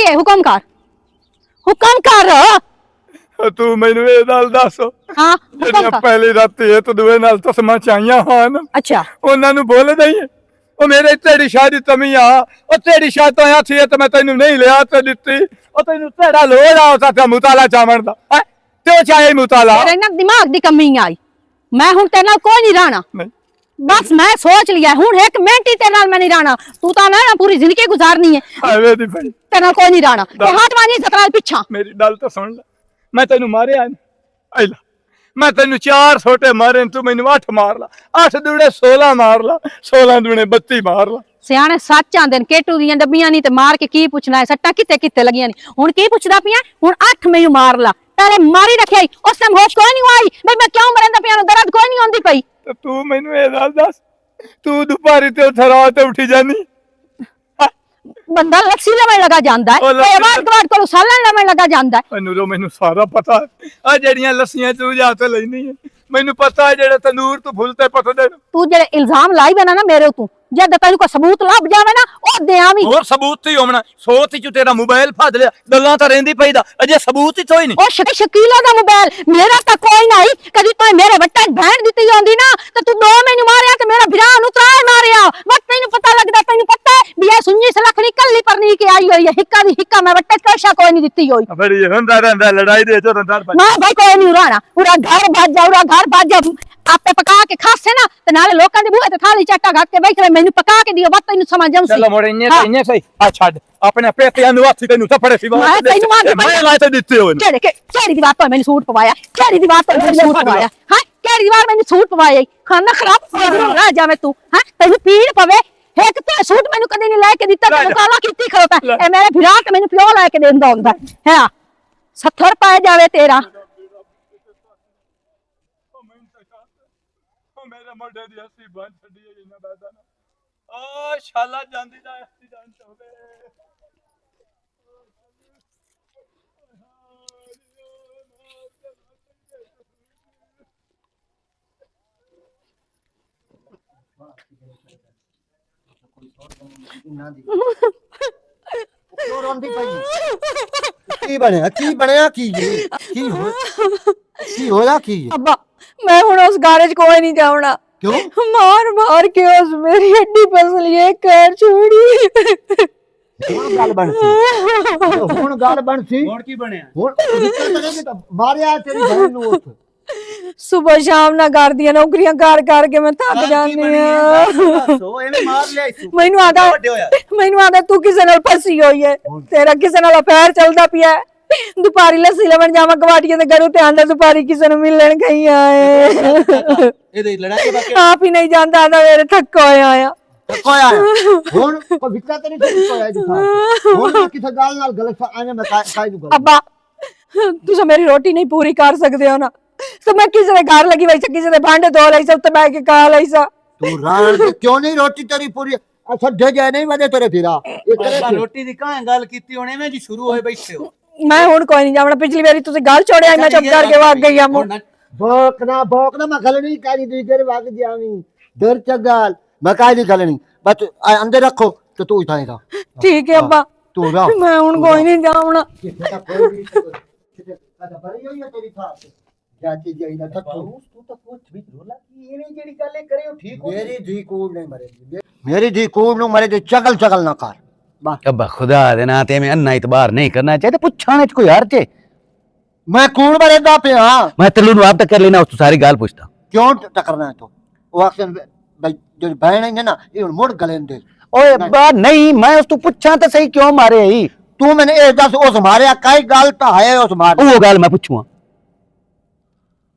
है हुक्म कर तू मैनू ये गल दस हाँ हुक्म ਜਿਹੜੀਆਂ कर ਪਹਿਲੀ ਰਾਤੀ ਇਹ ਤਦੂਏ ਨਾਲ ਤਸਮਾ ਚਾਹੀਆਂ ਹਨ अच्छा ਉਹਨਾਂ ਨੂੰ ਬੋਲ ਦਈ ਉਹ ਮੇਰੇ ਤੇਰੀ ਸ਼ਾਦੀ ਤਮੀ ਆ ਉਹ ਤੇਰੀ ਸ਼ਾਦੀ ਤੋਂ ਆ ਸੀ ਤੇ ਮੈਂ ਤੈਨੂੰ ਨਹੀਂ ਲਿਆ ਤੇ ਦਿੱਤੀ ਉਹ ਤੈਨੂੰ ਤੇਰਾ ਲੋੜ ਆ ਤਾਂ ਮੁਤਾਲਾ ਚਾਵਣ ਦਾ ਹੈ ਤੇ ਉਹ ਚਾਹੇ ਮੁਤਾਲਾ तेरे ना दिमाग दी कमी आई मैं हुन तेरे नाल कोई नहीं रहना नहीं बस मैं सोच लिया हुन एक मिनट ही तेरे नाल मैं नहीं रहना तू तो ना पूरी जिंदगी गुजारनी है ਆਵੇ ਦੀ ਭਾਈ तेरे नाल कोई नहीं रहना ते हाथ वानी सतराल पीछा ਮੇਰੀ ਗੱਲ ਤਾਂ ਸੁਣ ਲੈ ਮੈਂ ਤੈਨੂੰ ਮਾਰਿਆ ਆਇਲਾ ਮੈਂ ਤੈਨੂੰ 4 ਛੋਟੇ ਮਾਰੇ ਤੂੰ ਮੈਨੂੰ 8 ਮਾਰ ਲਾ 8 ਦੂੜੇ 16 ਮਾਰ ਲਾ 16 ਦੂਣੇ 32 ਮਾਰ ਲਾ ਸਿਆਣੇ ਸੱਚ ਆਂਦੇ ਨੇ ਕੇਟੂ ਦੀਆਂ ਡੱਬੀਆਂ ਨਹੀਂ ਤੇ ਮਾਰ ਕੇ ਕੀ ਪੁੱਛਣਾ ਹੈ ਸੱਟਾਂ ਕਿੱਥੇ ਕਿੱਥੇ ਲੱਗੀਆਂ ਨੇ ਹੁਣ ਕੀ ਪੁੱਛਦਾ ਪਿਆ ਹੁਣ 8 ਮੈਨੂੰ ਮਾਰ ਲਾ ਪਹਿਲੇ ਮਾਰੀ ਰੱਖਿਆ ਉਸ ਟਾਈਮ ਹੋਸ਼ ਕੋਈ ਨਹੀਂ ਆਈ ਬਈ ਮੈਂ ਕਿਉਂ ਮਰਨ ਦਾ ਪਿਆ ਨੂੰ ਦਰਦ ਕੋਈ ਨਹੀਂ ਆਉਂਦੀ ਪਈ ਤੇ ਤੂੰ ਮੈਨੂੰ ਇਹ ਦੱਸ ਤੂੰ ਦੁਪਹਿਰੀ ਤੇ ਉੱਥੇ ਰਾਤ ਤੇ ਉੱਠੀ ਜਾਨੀ ਬੰਦਾ ਲੱਸੀ ਲਵਣ ਲਗਾ ਜਾਂਦਾ ਹੈ ਤੇ ਆਵਾਜ਼ ਗਵਾੜ ਕੋਲ ਸਾਲਣ ਲਵਣ ਲਗਾ ਜਾਂਦਾ ਹੈ ਮੈਨੂੰ ਸਾਰਾ ਪਤਾ ਆ ਜਿਹੜੀਆਂ ਲੱਸੀਆਂ ਤੂੰ ਜਾ ਤੇ ਲੈਣੀ ਹੈ ਮੈਨੂੰ ਪਤਾ ਹੈ ਜਿਹੜੇ ਤੰਦੂਰ ਤੋਂ ਫੁੱਲ ਤੇ ਪੱਟਦੇ ਤੂੰ ਜਿਹੜੇ ਇਲਜ਼ਾਮ ਲਾਈ ਬਣਾ ਨਾ ਮੇਰੇ ਉਤੋਂ जब तेन को सबूत लभ जावे ना ओ देआवी और सबूत ही होना सोच ही तेरा मोबाइल फद लिया गल्लां तां रहिंदी पई दा अजे सबूत ही तो ही नहीं ओ शकीला दा मोबाइल मेरा तां कोई नहीं कदी तो मेरे बट्टा बहन दित्ती होंदी ना ते तू 2 मैनू मारिया ते मेरा भरा नु 3 मारिया बस तैनू पता लगदा तैनू पता है भी ए सुन्नी सलखनी कल्ली परनी के आई होई है हिक्का दी हिक्का मैं बट्टे कोशा कोई नहीं दित्ती होई बड़ी हुंदा रहंदा लड़ाई दे चो डर मैं भाई कोई नहीं उराना पूरा घर भाज जा आपे पका के खासे ना ते नाले लोकां दे बूहे ते थाली चाटा घाट के बैठ रहे मैनू पका के दियो बात तैनू समझ आऊं सी चलो मोड़े इन्ने सही आ छड अपने पेटियां नु हत्थ तैनू थप्पड़े सी मैं तैनू आंदी मैं लाए ते दित्ते होन केड़ी दीवार पर मैंने सूट पवाया केड़ी दीवार पर मैंने सूट पवाया हां केड़ी दीवार मैंने सूट पवाया खाना खराब रह जावे तू हां तैनू पीड़ पवे एक ते सूट मैंू कदी नहीं लेके दित्ता ते काला कीती खड़ोता ए मेरे भिरा के मैनू पियो लेके देंदा हुंदा है 70 पाए जावे तेरा मेरे मोढे दी हस्सी बन छड़ी है इना बैदा ना ओ शाला जांदी दा हस्सी जान चोवे की बनया की होया की अब्बा मैं हुन उस गारज कोई नहीं जावना क्यों मार के उस मेरी हड्डी पसली है कर छोड़ी हुन गाल बन सी हुन की बनया हुन मारिया तेरी बहन नु उठ सुबह शाम ना कर दिया नौकरियां कर के मैं थक जानी हां सो एने मार ले मैनू आदा तू किसे नाल फसी होई है तेरा किसे नाल अफेयर चलदा पिया है दुपारी लस्सी लवण जावा गवाटिया दे घरों ते आंदा दुपारी किसे नु मिलण गई आए ए लड़ाई के बाकी आप ही नहीं जानता आंदा मेरे थक होया आया हुन को विकरा तेरी ठीक होया दिखा हुन किसे गाल नाल गलत आने मैं काई नु अब्बा तुसा मेरी रोटी नहीं पूरी कर सकदे हो ना तो मैं किसे दे घर लगी वैसे किसे दे भांडे धो लई सब ते बैठ के खा लई सा तू रान क्यों नहीं रोटी तेरी पूरी अच्छा दे जाए नहीं वदे तेरे फिरा रोटी दी कहां गल कीती होने में जी शुरू होए बैठे हो मैं हुन कोई नहीं जावना पिछली बारी तुसे गाल छोड़े मैं चुप करके भाग गई हम भोकना मैं गल नहीं करी दी तेरे भाग जावी डर चगाल मैं काई नहीं गल नहीं बस अंदर रखो तो तू इधर रह ठीक है अब्बा तू रह मैं हुन कोई नहीं जावना बड़ी होई है तेरी था जाती जाईदा तू तो कुछ भी रोला की एने जेडी गल्ले करे हो ठीक हो मेरी धी कूड़ नहीं मरे मेरी धी कूड़ नु मरे ते चगल ना कर अब्बा खुदा दे ना ते में अन्ना इतबार नहीं करना चाहिए पुछाने च कोई हर्ज है मैं कूड़ मरेगा पे हां मैं तेलू नु आप टक्कर लेना उस सारी गाल पूछता क्यों टकरना है तो वो एक्शन भाई जो बहन है ना ये मुड़ गले दे ओए अब्बा नहीं मैं उस तू पूछा तो सही क्यों मारे ही तू मैंने ए दस उस मारे काई गाल तो है उस मार वो गाल मैं पूछूंगा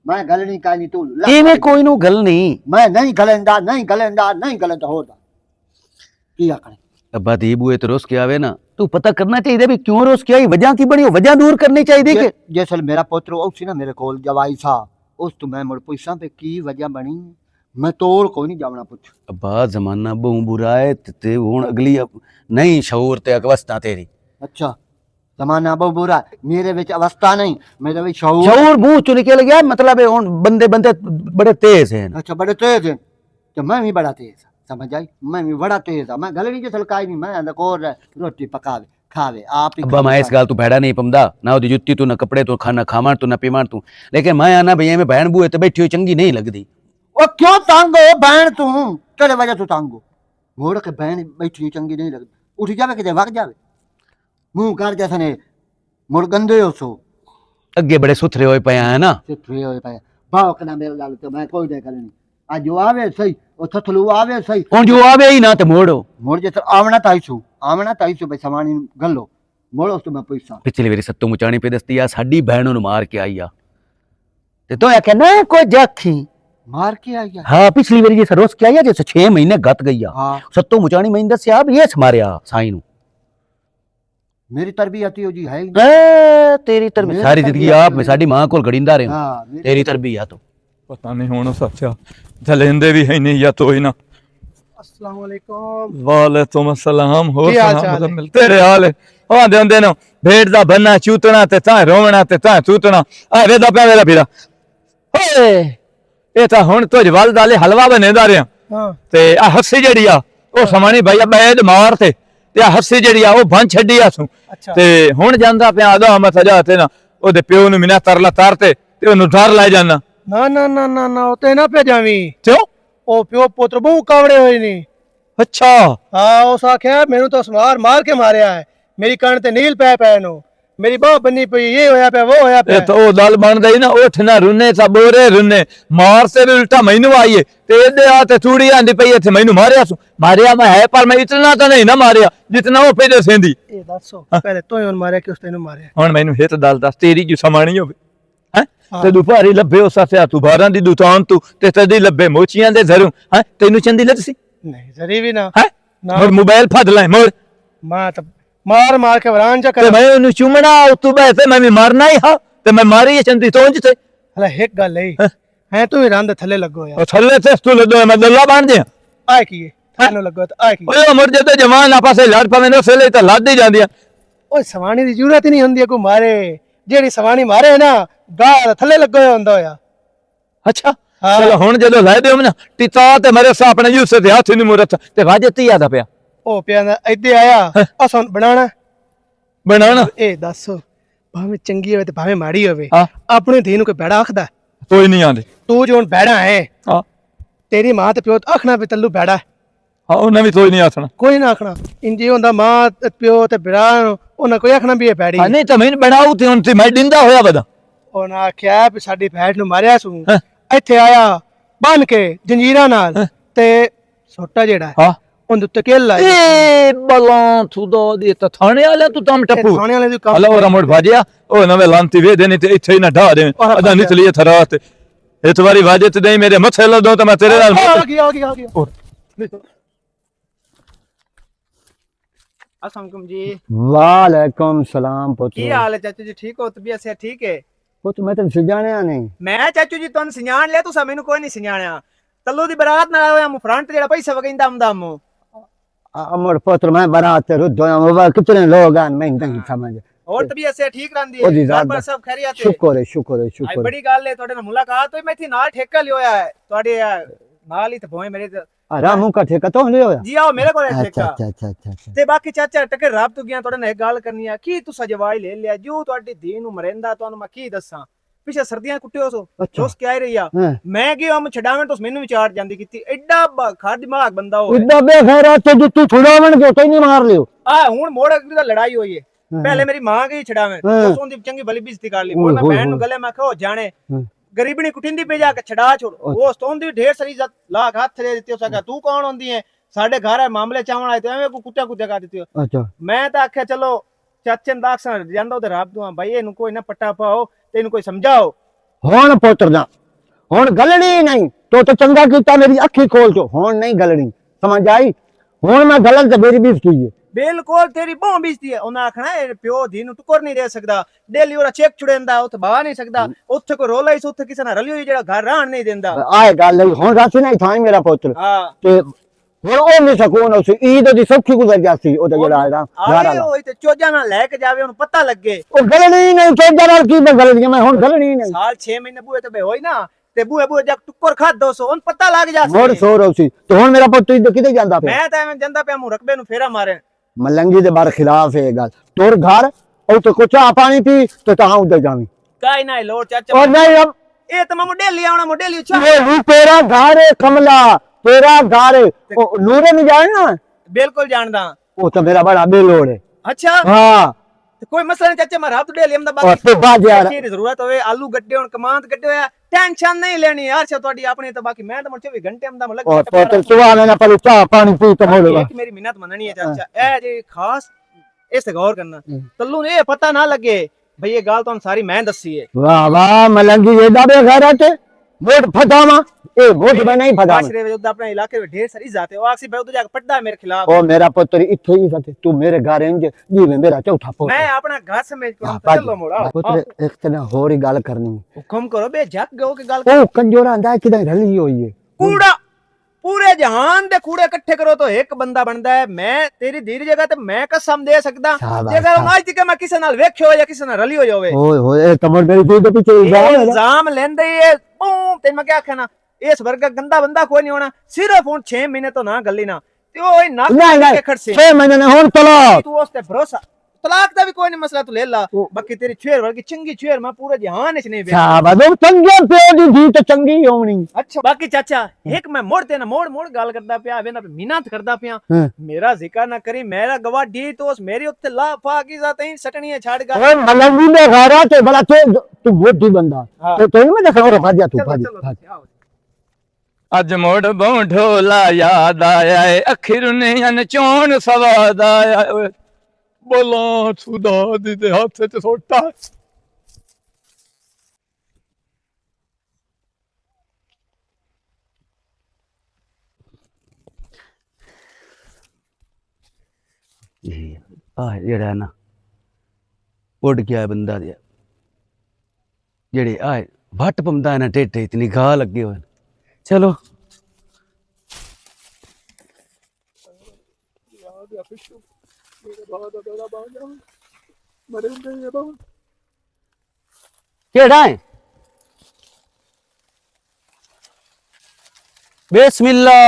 मैं गल नहीं काई नहीं तू एवें कोई नु गल नहीं मैं नहीं गलेंदा होदा की आखने अब्बा दी बुए तो रोस के आवे ना तू पता करना चाहिए भी क्यों रोस के आई वजह की बनी वजह दूर करनी चाहिए कि जैसे मेरा पुत्र उसी ना मेरे कोल जवाई सा उस तो मैं मुड़ पूछा पे की वजह बनी मैं तोड़ कोई नहीं जावना पूछ अब्बा जमाना बहु बुरा है ते हुन अगली नहीं शऊर ते अवस्था तेरी अच्छा जमाना बहुत बुरा मेरे विच अवस्था नहीं मेरे विच शऊर मुंह चो निकल गया मतलब हुन बंदे बड़े तेज हैं अच्छा बड़े तेज हैं तो मैं भी बड़ा तेज समझ आई मैं भी बड़ा तेज मैं गल नहीं जो सलकाई नहीं मैं अंदर कोर रोटी पकावे खावे आप ही अब्बा मैं इस गाल तू भैड़ा नहीं पमदा ना ओदी जुत्ती तू ना कपड़े तू खाना खावण तू ना पीवण तू लेकिन मैं आना भई में बहन बूए ते बैठी हुई चंगी नहीं लगदी ओ क्यों तंग हो बहन तू तेरे वजह तू तंग हो मोड़ के बहन बैठी चंगी नहीं लगती उठ जावे किते वग जावे मुंह कर जैसे ने मुड़ गंदे हो सो अगे बड़े सुथरे होए पया है ना सिथरे होए पाए भाव कना मेरे लाल तो मैं कोई नहीं करनी आज जो आवे सही ओ थथलू आवे सही हुन जो आवे ही ना ते मोड़ो मोड़ जैसे आवना ताईसू भाई समानी गल्लो मोड़ो तो मैं पैसा पिछली बारी सत्तू मुचाणी पे दसती आ साडी बहनों नु मार के आई आ ते तो आखे ना कोई जाखी मार के आ गया हाँ पिछली बारी जैसे रोज के आई आ जैसे 6 महीने गत गई आ हाँ सत्तू मुचाणी मैंने दसया अब ये मारिया साईं नु मेरी तरबियत ही हो जी है ही। ए तेरी तरबियत मेरी सारी जिंदगी तरबियत आप में साडी मां कोल गड़िंदा रहे हाँ तेरी तरबियत तो पता नहीं हुण सच्चा जलेंदे भी है नहीं या तो ही ना अस्सलाम वालेकुम। वालेकुम अस्सलाम हो की हाल चाल है? मिलते रे हाल आंदे आंदे नो भेड़ दा बनना चूतना ते ता रोवना ते ता चूतना आ वेदा पे मेरा फिरा ओए ए ता हुण तो जवाल दाले हलवा बनेदा रिया हाँ ते आ हस्सी जड़ी आ ओ समानी भैया बैद मार ते आ हस्सी जड़ी आ ओ बन छड्डी आ सू अच्छा ते हुण ਜਾਂਦਾ ਪਿਆ ਆਦਾ ਮੈਂ ਸਜਾ ਤੇ ਨਾ ਉਹਦੇ ਪਿਓ ਨੂੰ ਮਿਨਾ ਤਰਲਾ ਤਾਰਤੇ ਤੇ ਉਹਨੂੰ ਧਰ ਲੈ ਜਾਣਾ ना ना ना ना ना उते ना पे जावी ਕਿਉਂ ओ प्यो पुत्र बहु कावड़े होए नी ਅੱਛਾ हाँ उस आख्या मेनू तो मार मार के मारिया है मेरी कान ते नील पै पै नो मेरी बाह बन्नी पई ये होया पे वो होया पे ਇਹ ਤਾਂ ਉਹ ਦਲ ਬਣਦਾ ਹੀ ਨਾ ਉੱਠ ਨਾ ਰੁੰਨੇ ਸਬੋਰੇ ਰੁੰਨੇ ਮਾਰ ਸੇ ਵੀ ਉਲਟਾ ਮੈਨੂੰ ਆਈਏ ਤੇ ਇਹਦੇ ਆ ਤੇ ਚੂੜੀ ਆਂਦੀ ਪਈ ਇੱਥੇ ਮੈਨੂੰ ਮਾਰਿਆ ਸੂ ਮਾਰਿਆ ਮੈਂ ਹੈ ਪਰ ਮੈਂ ਇਤਨਾ ਤਾਂ ਨਹੀਂ ਨਾ ਮਾਰਿਆ ਜਿਤਨਾ ਉਹ ਪਹਿਲੇ ਸੇਂਦੀ ये दसो पहले तो उन मारिया कि उस तेनु मारिया ਹੁਣ ਮੈਨੂੰ ਹਿੱਤ ਦਲ ਦੱਸ ਤੇਰੀ ਜੋ ਸਮਾਣੀ ਹੋਵੇ ਹੈ ਹਾਂ। ਤੇ ਦੁਪਾਰੀ ਲੱਭੇ ਉਸ ਸਾਥਿਆ ਤੂੰ ਬਾਰਾਂ ਦੀ ਦੁਕਾਨ ਤੂੰ ਤੇ ਤਦੀ ਲੱਭੇ ਮੋਚੀਆਂ ਦੇ ਜ਼ਰੂ ਹੈ ਤੈਨੂੰ ਚੰਦੀ ਲੱਤ ਸੀ नहीं जरी भी ना ਹੈ ਨਾ। ਮੋਰ ਮੋਬਾਈਲ ਫੜ ਲੈ ਮੋਰ मां तो मार मार के वरान चा ਤੇ कर ਮੈਂ ਉਹਨੂੰ ਚੁੰਮਣਾ ਉਤੋਂ ਬੈ ਤੇ ਮੈਂ ਵੀ ਮਾਰਨਾ ਹੀ ਹਾਂ ਤੇ ਮੈਂ ਮਾਰੀ ਇਹ ਚੰਦੀ ਤੋਂ ਜਿੱਤੇ हला एक गल है है तू ही रंद थले लगो यार ਉਹ ਥੱਲੇ ਤੇ ਤੂੰ ਲੱਦੋ ਮੈਂ ਦੱਲਾ ਬਣ ਦਿਆਂ आए की थानू लगो तो आए की ਓਏ ਮਰ ਜੇ ਤੇ ਜਵਾਨ ਆਪਸ ਵਿੱਚ ਲੜ ਪਵੇਂ ਨੇ ਸੇਲੇ ਤੇ ਲੱਦ ਹੀ ਜਾਂਦੀਆਂ ओए सवाणी दी जरूरत ही नहीं हुंदी को मारे जेड़ी सवाणी मारे ना गाल थले लगो होंदा होया ਅੱਛਾ ਹਾਂ। ਚਲੋ ਹੁਣ ਜਦੋਂ ਲੈ ਦਿਓ ਨਾ ਟਿਤਾ ਤੇ ਮੇਰੇ ਸਾਹ ਆਪਣੇ ਯੂਸੇ ਦੇ ਹੱਥ ਨੂੰ ਮੁਰਤ ਤੇ ਵਾਜਤੀ ਆਦਾ ਪਿਆ ओ पिया इदे आया असन बनाना ਬਣਾਉਣਾ ए दस भावे चंगी होवे ते भावे माड़ी होवे ਹਾਂ अपनी धी नु कोई बैड़ा आखदा ਕੋਈ ਨਹੀਂ ਆਂਦੇ तू जो हुण बैड़ा है ਹਾਂ तेरी मां ते प्यो ते आखना भी तल्लू बैड़ा है। ਹਾਂ ਉਹਨਾਂ ਵੀ ਕੋਈ ਨਹੀਂ ਆਸਣਾ कोई ना आखना इंजे हुंदा मां ते प्यो ते बिरा उन्हें कोई आखना भी ये बैड़ी ਹਾਂ ਨਹੀਂ ਤਾਂ ਮੈਨੂੰ ਬਣਾਉ ਤੇ ਹੁਣ ਤੇ ਮੈਂ ਦਿੰਦਾ ਹੋਇਆ ਬਦਾ उन्हें आख्या भी साडी भैंस नु मारिया सू ਹਾਂ। ਇੱਥੇ ਆਇਆ बन के जंजीरा नाल ते सोटा जेड़ा है ਹਾਂ उन उत्ते केल लाई ਏ ਬਲਾਂ ਤੂੰ ਦੋ ਦੀ ਤਾਂ ਥਾਣੇ ਵਾਲਾ ਤੂੰ ਤਮ ਟੱਪੂ थाने वाले दी काम ਹਲੋ ਰਮੋੜ ਭਾਜਿਆ ਉਹ ਨਵੇਂ ਲਾਂਤੀ ਵੇ ਦੇਣੀ ਤੇ ਇੱਥੇ ਹੀ ਨਾ ਢਾ ਦੇ ਅਦਾ ਨਿਕਲੀ ਥਰਾ ਤੇ ਇਹ ਤੁਹਾਡੀ ਵਾਜੇ ਤੇ ਨਹੀਂ ਮੇਰੇ ਮੱਥੇ ਲੱਦੋ ਤਾਂ ਮੈਂ ਤੇਰੇ ਨਾਲ आ गया अस्सलाम वालेकुम जी वालेकुम सलाम की पुत्र हाल है चाचू जी ठीक हो तबीयत से ठीक है पुत्र मैं तेन सजाने नहीं मैं चाचू जी तुम सियाण लिया तुसा मैनू कोई नहीं सियाणिया तल्लू दी बरात ना आया मु फ्रंट जेड़ा पैसा वगैंदा हमदम अमर पुत्र मैं बारात रुद होया मोबाइल कितने लोग आन मैं नहीं समझ और तबीयत से ठीक रहंदी ओदी है घर ज़्यादा। पर सब खैरियत है शुक्र है शुक्र है आई शुक्र बड़ी गल है ਤੁਹਾਡੇ ਨਾਲ ਮੁਲਾਕਾਤ ਹੋਈ ਮੈਂ ਇੱਥੇ ਨਾਲ ਠੇਕਾ ਲਿਆ ਹੈ ਤੁਹਾਡੇ ਨਾਲ ਹੀ ਤੇ ਭੋਏ ਮੇਰੇ ਤੇ- रामू का ठेका तो नहीं होया ਜੀ ਆਓ ਮੇਰੇ ਕੋਲ ਹੈ अच्छा ਠੇਕਾ अच्छा अच्छा अच्छा अच्छा ਤੇ ਬਾਕੀ ਚਾਚਾ ਟਕੇ ਰੱਬ ਤੋਂ ਗਿਆ ਤੁਹਾਡੇ ਨਾਲ ਇੱਕ ਗੱਲ ਕਰਨੀ ਆ ਕੀ ਤੁਸੀਂ ਜਵਾਈ ਲੈ ਲਿਆ ਜੋ ਤੁਹਾਡੀ ਧੀ ਨੂੰ ਮਰਿੰਦਾ ਤੁਹਾਨੂੰ ਮੈਂ ਕੀ ਦੱਸਾਂ ਪਿਛੇ ਸਰਦੀਆਂ ਕੁੱਟਿਓ ਸੋ अच्छा ਦੋਸਤ ਕਹਿ ਰਹੀ ਆ हाँ ਮੈਂ ਕਿ ਹਮ ਛਡਾਵੇਂ ਤੁਸੀਂ ਮੈਨੂੰ ਵਿਚਾਰ ਜਾਂਦੀ ਕੀਤੀ ਐਡਾ ਖਾ ਦਿਮਾਗ ਬੰਦਾ ਹੋਵੇ इतना बेखैर तो तू छुड़ावन के तो ही नहीं मार लियो ਆ ਹੁਣ ਮੋੜ ਅਗਲੀ ਦਾ ਲੜਾਈ ਹੋਈ ਹੈ हाँ। ਪਹਿਲੇ ਮੇਰੀ ਮਾਂ ਗਈ ਛਡਾਵੇਂ ਹਾਂ। ਉਸ ਦੀ ਚੰਗੀ ਭਲੀ ਬੇਇੱਜ਼ਤੀ ਕਰ ਲਈ ਹੁਣ ਮੈਂ ਓਏ ਭੈਣ ਨੂੰ ਹੋਏ। ਗਲੇ ਮੈਂ ਕਿਹਾ ਜਾਣੇ ਹਾਂ। ਗਰੀਬਣੀ ਕੁਟਿੰਦੀ ਪੇ ਜਾ ਕੇ ਛਡਾ ਛੋੜ ਉਹ ਸਤੋਂ ਦੀ ਢੇਰ ਸਾਰੀ ਇੱਜ਼ਤ ਲਾਖ ਹੱਥ ਦੇ ਦਿੱਤੀ ਉਸ ਕਹਾ ਤੂੰ ਕੌਣ ਹੁੰਦੀ ਹੈ ਸਾਡੇ ਘਰ ਹੈ ਮਾਮਲੇ ਚਾਵਣ ਆਏ ਤੇ ਐਵੇਂ ਕੋ ਕੁੱਟਿਆ ਕੁੱਟਿਆ ਕਰ ਦਿੱਤੀ अच्छा ਮੈਂ ਤਾਂ ਆਖਿਆ ਚਲੋ ਚਾਚੇ ਨੂੰ ਦਾਖਸਾਂ ਜਾਂਦਾ ਉਹਦੇ ਰੱਬ ਤੋਂ ਭਾਈ ਇਹਨੂੰ ਕੋਈ ਨਾ ਪੱਟਾ ਪਾਓ ਤੇ ਇਹਨੂੰ ਕੋਈ ਸਮਝਾਓ हुन पुत्र ना हुन गलनी नहीं तो चंगा कीता मेरी अखी खोल चो हुन नहीं गलनी समझ आई हुन मैं गलन ते मेरी भी की है ਬਿਲਕੁਲ ਤੇਰੀ ਬਹੁ ਬੀਜਦੀ ਹੈ ਉਹਨਾਂ ਆਖਣਾ ਇਹ ਪਿਓ ਧੀ ਨੂੰ ਟੁਕਰ ਨਹੀਂ ਦੇ ਸਕਦਾ ਡੇਲੀ ਉਹਦਾ ਚੈੱਕ ਛੁੜੇਂਦਾ ਉੱਥੇ ਬਾਹਰ ਨਹੀਂ ਸਕਦਾ ਉੱਥੇ ਕੋਈ ਰੋਲਾ ਹੀ ਉੱਥੇ ਕਿਸੇ ਨਾਲ ਰਲੀ ਹੋਈ ਜਿਹੜਾ ਘਰ ਰਹਿਣ ਨਹੀਂ ਦਿੰਦਾ आए गल हुन रासी नहीं था मेरा पुत्र ਹਾਂ ते हुन ओ नहीं सकून उस ईद दी सौखी गुजर जासी ओ जेड़ा आया घर ਆਏ वाला ਹੋਈ ਤੇ ਚੋਜਾਂ ਨਾਲ ਲੈ ਕੇ ਜਾਵੇ ਉਹਨੂੰ ਪਤਾ ਲੱਗੇ ओ गलनी नहीं तो जरा की मैं गलनी मैं हुन गलनी नहीं ਸਾਲ 6 ਮਹੀਨੇ ਬੂਏ ਤੇ ਬੇ ਹੋਈ ਨਾ ਤੇ ਬੂਏ ਬੂਏ ਜੱਕ ਟੁੱਕਰ ਖਾ 200 ਉਹਨੂੰ ਪਤਾ ਲੱਗ ਜਾ मोर सो रोसी तो हुन मेरा पुत्र ईद किते जांदा पे ਮੈਂ ਤਾਂ ਐਵੇਂ ਜਾਂਦਾ ਪਿਆ ਮੂੰ ਰਕਬੇ ਨੂੰ ਫੇਰਾ ਮਾਰੇ मलंगी दे बार खिलाफ है गल तोर घर और तो कुछ पानी पी तो तहां उधर जावी काई ना लोड चाचा और नहीं अब ए तो मैं मोडेली आना मोडेली चा ये तेरा घर है कमला तेरा घर है ओ, नूरे नहीं जाए ना बिल्कुल जानदा वो तो मेरा बड़ा बेलोड़ है अच्छा हाँ ਤੇ ਕੋਈ ਮਸਲਾ ਨਹੀਂ ਚਾਚਾ ਮੈਂ ਰਾਤ ਡੇਲੀ ਅਮਦਾ और तो बाज यार ਕੀ ਜ਼ਰੂਰਤ ਹੋਵੇ ਆਲੂ ਗੱਡੇ ਹੁਣ ਕਮਾਂਦ ਗੱਡੇ ਹੋਇਆ ਟੈਨਸ਼ਨ ਨਹੀਂ ਲੈਣੀ ਯਾਰ ਸੇ ਤੁਹਾਡੀ ਆਪਣੀ ਤਾਂ ਬਾਕੀ ਮੈਂ ਤਾਂ 24 ਘੰਟੇ ਅਮਦਾ ਮਲਕ और तो तू आने ना पहले चाह पानी पी तो बोलेगा ਇੱਕ ਮੇਰੀ ਮਿਹਨਤ ਮੰਨਣੀ ਹੈ ਚਾਚਾ ਇਹ ਜੇ ਖਾਸ ਇਸ ਤੇ ਗੌਰ ਕਰਨਾ ਤੱਲੂ ਨੂੰ ਇਹ ਪਤਾ ਨਾ ਲੱਗੇ ਭਈ ਇਹ ਗੱਲ ਤੁਹਾਨੂੰ ਸਾਰੀ ਮੈਂ ਦੱਸੀ ਹੈ वाह वाह मलंगी ये दाबे घर आते वोट फटावा ए वोट में नहीं फटावा ਆਸ਼ਰੇ ਵਿੱਚ ਆਪਣੇ ਇਲਾਕੇ ਵਿੱਚ ਢੇਰ ਸਾਰੀ ਜ਼ਾਤੇ ਉਹ ਆਖਸੀ ਬਈ ਜਾ ਕੇ ਪੱਡਾ ਮੇਰੇ ਖਿਲਾਫ ओ मेरा पुत्र इथे ही सते तू मेरे घर इंज जी में मेरा चौथा पुत्र ਮੈਂ ਆਪਣਾ ਘਰ ਸਮੇਤ हाँ, ਕੋਲ ਚੱਲੋ ਮੋੜਾ पुत्र एक तना होरी गल करनी ਹੁਕਮ ਕਰੋ ਬੇ ਜੱਗ ਗਓ ਕਿ ਗੱਲ ओ कंजोरा अंदा किधर रली हुई है ਕੂੜਾ ਪੂਰੇ ਜਹਾਨ ਦੇ ਕੂੜੇ ਇਕੱਠੇ ਕਰੋ ਤਾਂ ਇੱਕ ਬੰਦਾ ਬਣਦਾ ਹੈ ਮੈਂ ਤੇਰੀ ਧੀਰ ਜਗ੍ਹਾ ਤੇ ਮੈਂ ਕਸਮ ਦੇ ਸਕਦਾ ਸ਼ਾਬਾਸ਼, ਜੇਕਰ ਉਹ ਅੱਜ ਤੱਕ ਮੈਂ ਕਿਸੇ ਨਾਲ ਵੇਖਿਓ ਜਾਂ ਕਿਸੇ ਨਾਲ ਰਲੀ ਹੋ ਜਾਵੇ ओए होए तमर मेरी दूध के पीछे ਇਹ जाओ ਇਲਜ਼ਾਮ ਲੈਂਦੇ ਹੀ ਇਹ ਬੂਮ ਤੇ ਮੈਂ ਕਿਹਾ ਆਖਣਾ ਇਸ ਵਰਗਾ ਗੰਦਾ ਬੰਦਾ ਕੋਈ ਨਹੀਂ ਹੋਣਾ ਸਿਰਫ ਹੁਣ 6 ਮਹੀਨੇ ਤੋਂ ਨਾ ਗੱਲੀ ਨਾ ਤੇ ਉਹ ਨਾ नहीं नहीं ਖੜਸੇ 6 महीने ने हुन तलाक ਤੂੰ ਉਸ ਤੇ ਭਰੋਸਾ ਤਲਾਕ ਦਾ ਵੀ ਕੋਈ ਨਹੀਂ ਮਸਲਾ ਤੂੰ ਲੈ ਲਾ ਬਾਕੀ ਤੇਰੀ ਛੇਰ ਵਰਗੀ ਚੰਗੀ ਛੇਰ ਮੈਂ ਪੂਰੇ ਜਹਾਨ ਵਿੱਚ ਨਹੀਂ ਵੇਖਿਆ शाबाश वो चंगे पे दी धी तो चंगी होनी ਅੱਛਾ ਬਾਕੀ ਚਾਚਾ ਇੱਕ ਮੈਂ ਮੋੜ ਤੇ ਨਾ ਮੋੜ ਗੱਲ ਕਰਦਾ ਪਿਆ ਵੇ ਨਾ ਮਿਹਨਤ ਕਰਦਾ ਪਿਆ हाँ। ਮੇਰਾ ਜ਼ਿਕਰ ਨਾ ਕਰੀ ਮੇਰਾ ਗਵਾਡੀ ਤੋਂ ਮੇਰੀ ਉੱਤੇ ਲਾ ਫਾਕੀ ਜ਼ਾਤੇ ਸਟਣੀਆਂ ਛੱਡ ਗਾ ओए मलंगी में घर आते भला तू मोटी बंदा हाँ। तो मैं देखा और भाजिया तू ਚਲੋ भाजी ਚਲੋ ਆਓ ਅੱਜ ਮੋੜ ਬਹੁ ਢੋਲਾ ਯਾਦ ਆਇਆ ਏ ਅਖੀਰ ਨੇ ਅਨਚੋਣ ਸਵਾਦ ਆਇਆ ਓਏ ਬੋਲਾਂ ਸੁਦਾ ਦੀ ਦੇ ਹੱਥ ਚ ਸੋਟਾ ਆ ਜਿਹੜਾ ਨਾ ਉੱਡ ਗਿਆ ਬੰਦਾ ਦੇ ਜਿਹੜੇ ਆ ਵੱਟ ਪੰਦਾ ਨਾ ਟੇਟੇ ਇਤਨੀ ਗਾਹ ਲੱਗੇ ਹੋਏ ਨੇ। ਚਲੋ ਕਿਹੜਾ ਹੈ ਬਿਸਮਿल्ला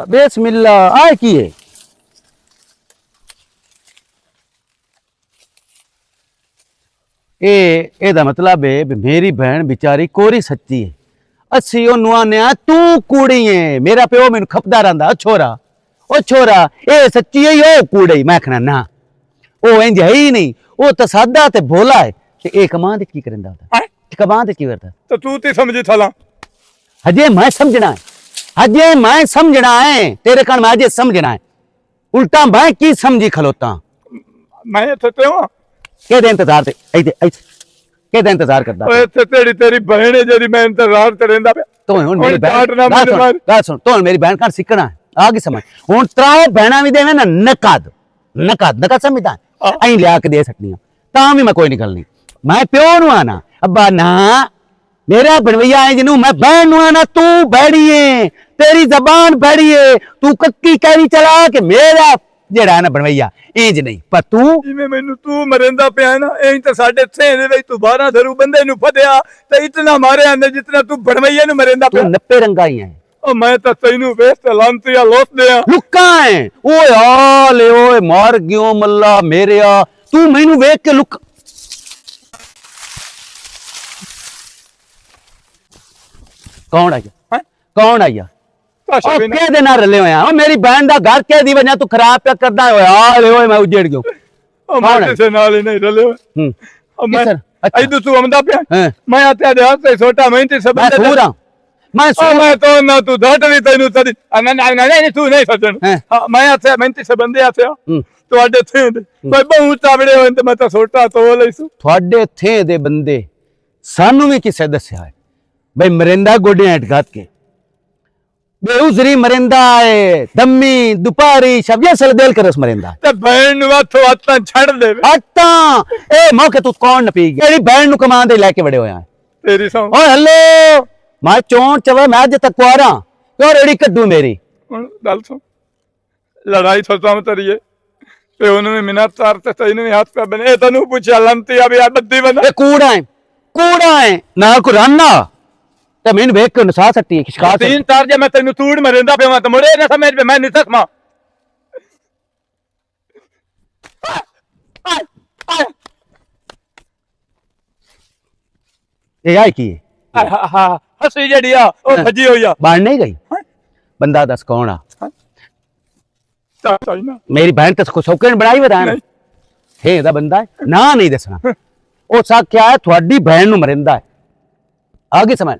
ਬਿਸਮਿल्ला ਆ ਕੀ ਹੈ ਇਹਦਾ ਮਤਲਬ ਹੈ ਵੀ ਮੇਰੀ ਭੈਣ ਵਿਚਾਰੀ ਕੋਰੀ ਸੱਚੀ ਹੈ ਅਸੀਂ ਉਹਨੂੰ ਆਨਿਆ ਤੂੰ ਕੂੜੀ ਹੈ ਮੇਰਾ ਪਿਓ ਮੈਨੂੰ ਖਪਦਾ ਰਹਿੰਦਾ ਉਹ ਛੋਰਾ ਇਹ ਸੱਚੀ ਹੈ ਉਹ ਕੂੜੀ ਮੈਂ ਆਖਣਾ ਨਾ ਉਹ ਇੰਜ ਹੈ ਹੀ ਨਹੀਂ ਉਹ ਤਾਂ ਸਾਦਾ ਤੇ ਭੋਲਾ ਹੈ ਤੇ ਇਹ ਕਮਾਂ ਦੇ ਕੀ ਕਰਦਾ ਹੁੰਦਾ ਕਮਾਂ ਦੇ ਕੀ ਕਰਦਾ ਤੇ ਤੂੰ ਤੇ ਸਮਝੀ ਥਲਾ ਹਜੇ ਮੈਂ ਸਮਝਣਾ ਹੈ ਤੇਰੇ ਕਣ ਮੈਂ ਹਜੇ ਸਮਝਣਾ ਹੈ ਉਲਟਾ ਮੈਂ ਕੀ ਸਮਝੀ ਖਲੋਤਾ ਮੈਂ ਇੱਥੇ ਤੇ ਹਾਂ ਕਿਹਦੇ ਇੰਤਜ਼ਾਰ ਤੇ ਕਿਹਦੇ ਇੰਤਜ਼ਾਰ ਕਰਦਾ ਓਏ ਇੱਥੇ ਤੇਰੀ ਭੈਣ ਹੈ ਜਿਹੜੀ ਮੈਂ ਇੰਤਜ਼ਾਰ ਤੇ ਰਹਿੰਦਾ ਪਿਆ ਤੂੰ ਹੁਣ ਮੇਰੀ ਡਾਂਟ ਨਾ ਮੈਨੂੰ ਮਾਰ। ਗੱਲ ਸੁਣ ਤੂੰ ਹੁਣ ਮੇਰੀ ਭੈਣ ਘਰ ਸਿੱਖਣਾ ਆ ਗਈ ਸਮਝ ਹੁਣ ਤਰਾਓ ਭੈਣਾਂ ਵੀ ਦੇਵੇਂ ਨਾ ਨਕਦ ਸਮਝਦਾ ਐਂ ਲਿਆ ਕੇ ਦੇ ਸਕਦੀਆਂ ਤਾਂ ਵੀ ਮੈਂ ਕੋਈ ਨਿਕਲ ਨਹੀਂ ਮੈਂ ਪਿਓ ਨੂੰ ਆਣਾ ਅੱਬਾ ਨਾ ਮੇਰਾ ਬਣਵਈਆ ਹੈ ਜਿਹਨੂੰ ਮੈਂ ਬਹਿਣ ਨੂੰ ਆਣਾ ਤੂੰ ਬੈੜੀਏ ਤੇਰੀ ਜ਼ਬਾਨ ਬੈੜੀਏ ਤੂੰ ਕੱਕੀ ਕਹਿਰੀ ਚਲਾ ਕੇ ਮੇਰਾ ਜਿਹੜਾ ਨਾ ਬਣਵਈਆ ਇੰਜ ਨਹੀਂ ਪਰ ਤੂੰ ਜਿਵੇਂ ਮੈਨੂੰ ਤੂੰ ਮਰਿੰਦਾ ਪਿਆ ਨਾ ਇੰਜ ਤਾਂ ਸਾਡੇ ਥੇ ਦੇ ਵਿੱਚ ਤੂੰ 12 ਧਰੂ ਬੰਦੇ ਨੂੰ ਫੜਿਆ ਤੇ ਇਤਨਾ ਮਾਰਿਆ ਨੇ ਜਿਤਨਾ ਤੂੰ ਬਣਵਈਏ ਨੂੰ ਮਰਿੰਦਾ ਪਿਆ ਤੂੰ 90 ਰੰਗਾ ਹੀ ਹੈ ਉਹ ਮੈਂ ਤਾਂ ਤੈਨੂੰ ਵੇਖ ਤੇ ਲਾਂਤੀਆ ਲੋਟਦੇ ਆ ਲੁੱਕਾ ਹੈ ਓਏ ਆਲੇ ਓਏ ਮਾਰ ਗਿਓ ਮੱਲਾ ਮੇਰਿਆ ਤੂੰ ਮੈਨੂੰ ਵੇਖ ਕੇ ਲੁੱਕ ਕੌਣ ਆਇਆ ਉਹ ਕਿਹਦੇ ਨਾਲ ਰਲੇ ਹੋਇਆ ਉਹ ਮੇਰੀ ਭੈਣ ਦਾ ਘਰ ਕਿਹਦੀ ਵਜ੍ਹਾ ਤੂੰ ਖਰਾਬ ਪਿਆ ਕਰਦਾ ਹੋਇਆ ਆਲੇ ਓਏ ਮੈਂ ਉਜੜ ਗਿਆ ਉਹ ਮੈਂ ਕਿਸੇ ਨਾਲ ਹੀ ਨਹੀਂ ਰਲੇ ਹੂੰ ਉਹ ਮੈਂ ਕਿਸਰ? ਅੱਛਾ। ਇਦੋਂ ਤੂੰ ਆਉਂਦਾ ਪਿਆ ਹਾਂ। ਮੈਂ ਆਤੇ ਦੇ ਹੱਥ ਤੇ ਛੋਟਾ ਮੈਂ ਤੇ ਸਭ ਮੈਂ ਸੂਰਾ ਮੈਂ ਉਹ ਸੂਰਾ ਮੈਂ ਤਾਂ ਨਾ ਤੂੰ ਧੱਟ ਵੀ ਤੈਨੂੰ ਤਦੀ ਨਹੀਂ ਤੂੰ ਨਹੀਂ ਸੱਜਣ ਹਾਂ। ਹਾਂ ਮੈਂ ਆਤੇ ਮੈਂ ਤੇ ਬੰਦੇ ਆਤੇ ਹੂੰ। ਤੁਹਾਡੇ ਥੇ ਕੋਈ ਬਹੁ ਚਾਵੜੇ ਹੋਏ ਤੇ ਮੈਂ ਤਾਂ ਛੋਟਾ ਤੋ ਲਈਸੂ ਤੁਹਾਡੇ ਥੇ ਦੇ ਬੰਦੇ ਸਾਨੂੰ ਵੀ ਕਿਸੇ ਦੱਸਿਆ ਹੈ ਬਈ ਮਰਿੰਦਾ ਗੋਡਿਆਂ ਹਟਗਾਤ ਕੇ बेउजरी मरिंदा है दम्मी दुपारी सब ये सल देल करस मरिंदा ਤੇ ਬੈਣ ਨੂੰ ਹੱਥੋਂ ਹੱਥਾਂ ਛੱਡ ਦੇ हटा ए मौके तू कौन न पी गया तेरी बहन नु कमान दे लेके बड़े होया ਤੇਰੀ ਸੌ ओए हेलो मैं चोण चवे मैं अज तक कुआरा क्यों रेड़ी कड्डू मेरी ਹੁਣ ਗੱਲ ਸੁਣ ਲੜਾਈ ਸੋਚਾਂ ਤਰੀਏ ਤੇ ਉਹਨੂੰ ਵੀ ਮਿਹਨਤ ਤਾਰ ਤੇ ਤੈਨੂੰ ਵੀ ਹੱਥ ਪੈ ਬਨੇ ਇਹ ਤੈਨੂੰ ਪੁੱਛਿਆ ਲੰਤੀ ਆ ਵੀ ਆ ਬੱਦੀ ਬਣਾ ए कूड़ा है ना को राना ते मैंने देख के नसा सकती है शिकार तीन तार जे मैं तैਨੂੰ तूड़ मरेंदा पे मैं तो मुड़े ना समझ पे मैं नहीं सकमा ਇਹ ਆਈ ਕੀ ਹੈ ਹੱਸੀ ਜਿਹੜੀ ਆ ਉਹ ਭੱਜੀ ਹੋਈ ਆ ਬਾਹਰ ਨਹੀਂ ਗਈ ਬੰਦਾ ਦੱਸ ਕੌਣ ਆ ਸਹੀ ਨਾ ਮੇਰੀ ਭੈਣ ਤੇ ਸੌਕੇ ਨੇ ਬਣਾਈ ਵਧਾਣ ਨਹੀਂ। ਹੈ ਇਹਦਾ ਬੰਦਾ ਹੈ ਨਾ ਨਹੀਂ ਦੱਸਣਾ ਉਹ ਸਾ ਕਿਆ ਹੈ ਤੁਹਾਡੀ ਭੈਣ ਨੂੰ ਮਰਿੰਦਾ ਹੈ ਆਗੇ ਸਮਝ